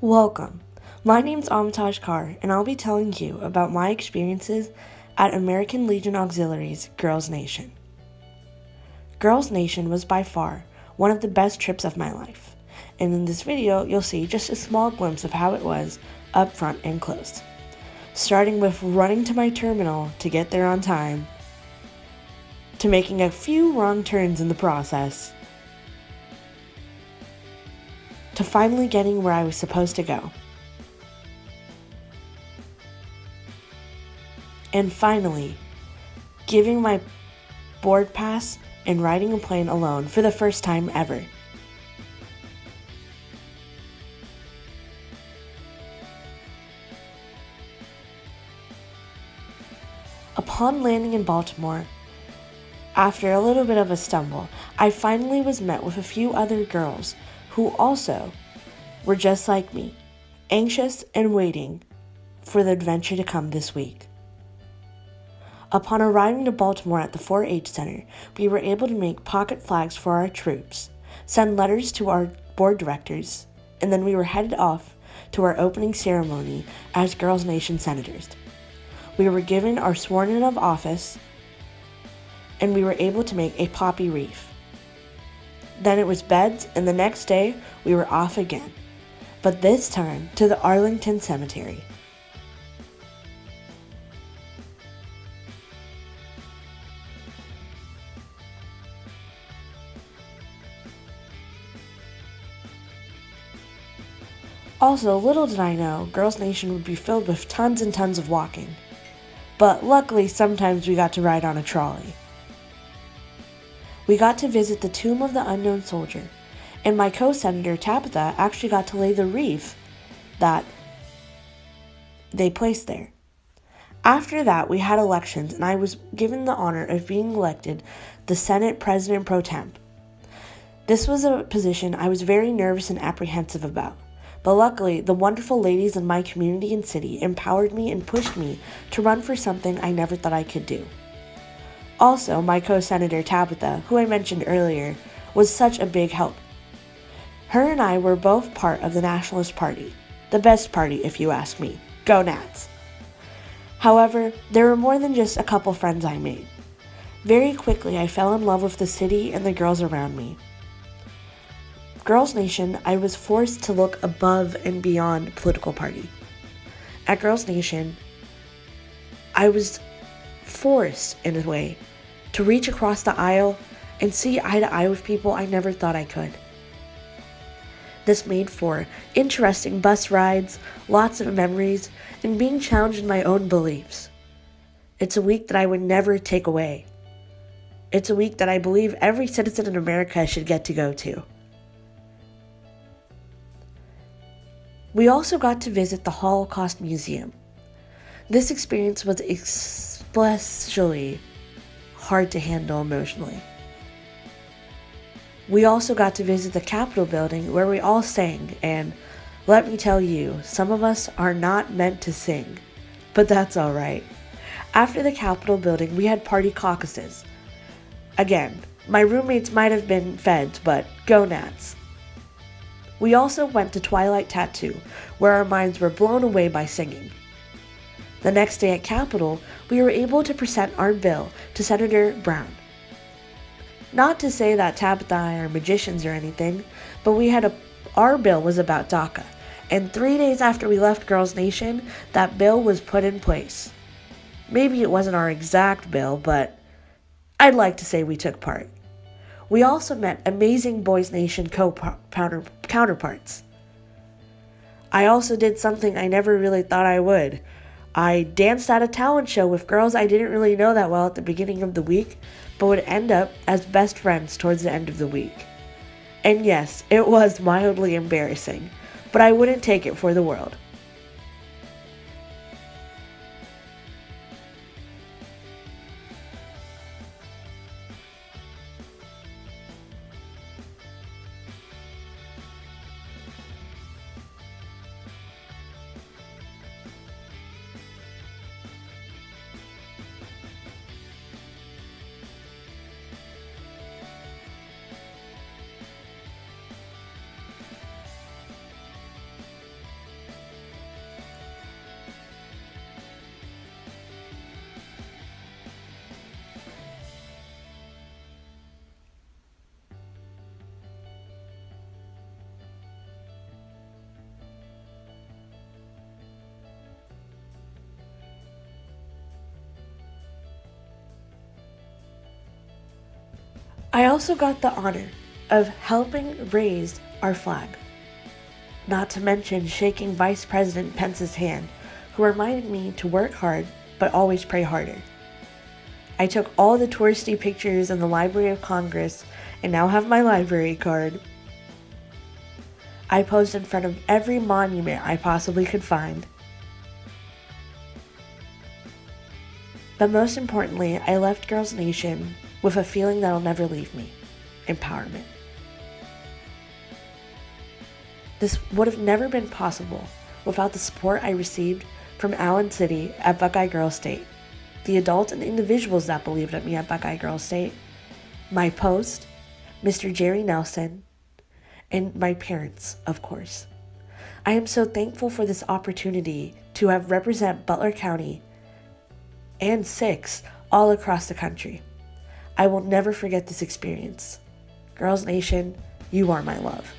Welcome. My name's Amitoj Kaur, and I'll be telling you about my experiences at American Legion Auxiliary's Girls Nation. Girls Nation was by far one of the best trips of my life, and in this video you'll see just a small glimpse of how it was up front and close. Starting with running to my terminal to get there on time, to making a few wrong turns in the process, to finally getting where I was supposed to go. And finally, giving my board pass and riding a plane alone for the first time ever. Upon landing in Baltimore, after a little bit of a stumble, I finally was met with a few other girls who also were just like me, anxious and waiting for the adventure to come this week. Upon arriving to Baltimore at the 4-H Center, we were able to make pocket flags for our troops, send letters to our board directors, and then we were headed off to our opening ceremony as Girls Nation senators. We were given our sworn in of office, and we were able to make a poppy wreath. Then it was beds, and the next day we were off again, but this time to the Arlington Cemetery. Also, little did I know, Girls Nation would be filled with tons and tons of walking. But luckily, sometimes we got to ride on a trolley. We got to visit the Tomb of the Unknown Soldier, and my co-senator Tabitha actually got to lay the wreath that they placed there. After that, we had elections, and I was given the honor of being elected the Senate President Pro Tem. This was a position I was very nervous and apprehensive about. But luckily, the wonderful ladies in my community and city empowered me and pushed me to run for something I never thought I could do. Also, my co-senator Tabitha, who I mentioned earlier, was such a big help. Her and I were both part of the Nationalist Party. The best party, if you ask me. Go Nats! However, there were more than just a couple friends I made. Very quickly, I fell in love with the city and the girls around me. Girls Nation, I was forced to look above and beyond political party. At Girls Nation, I was forced, in a way, to reach across the aisle and see eye to eye with people I never thought I could. This made for interesting bus rides, lots of memories, and being challenged in my own beliefs. It's a week that I would never take away. It's a week that I believe every citizen in America should get to go to. We also got to visit the Holocaust Museum. This experience was especially hard to handle emotionally. We also got to visit the Capitol building where we all sang, and let me tell you, some of us are not meant to sing, but that's alright. After the Capitol building, we had party caucuses. Again, my roommates might have been feds, but go Nats. We also went to Twilight Tattoo, where our minds were blown away by singing. The next day at Capitol, we were able to present our bill to Senator Brown. Not to say that Tabitha and I are magicians or anything, but our bill was about DACA, and 3 days after we left Girls Nation, that bill was put in place. Maybe it wasn't our exact bill, but I'd like to say we took part. We also met amazing Boys Nation counterparts. I also did something I never really thought I would. I danced at a talent show with girls I didn't really know that well at the beginning of the week, but would end up as best friends towards the end of the week. And yes, it was mildly embarrassing, but I wouldn't take it for the world. I also got the honor of helping raise our flag, not to mention shaking Vice President Pence's hand, who reminded me to work hard but always pray harder. I took all the touristy pictures in the Library of Congress and now have my library card. I posed in front of every monument I possibly could find. But most importantly, I left Girls Nation with a feeling that'll never leave me: empowerment. This would have never been possible without the support I received from Allen City at Buckeye Girls State, the adults and individuals that believed in me at Buckeye Girls State, my post, Mr. Jerry Nelson, and my parents, of course. I am so thankful for this opportunity to have represent Butler County and 6 all across the country. I will never forget this experience. Girls Nation, you are my love.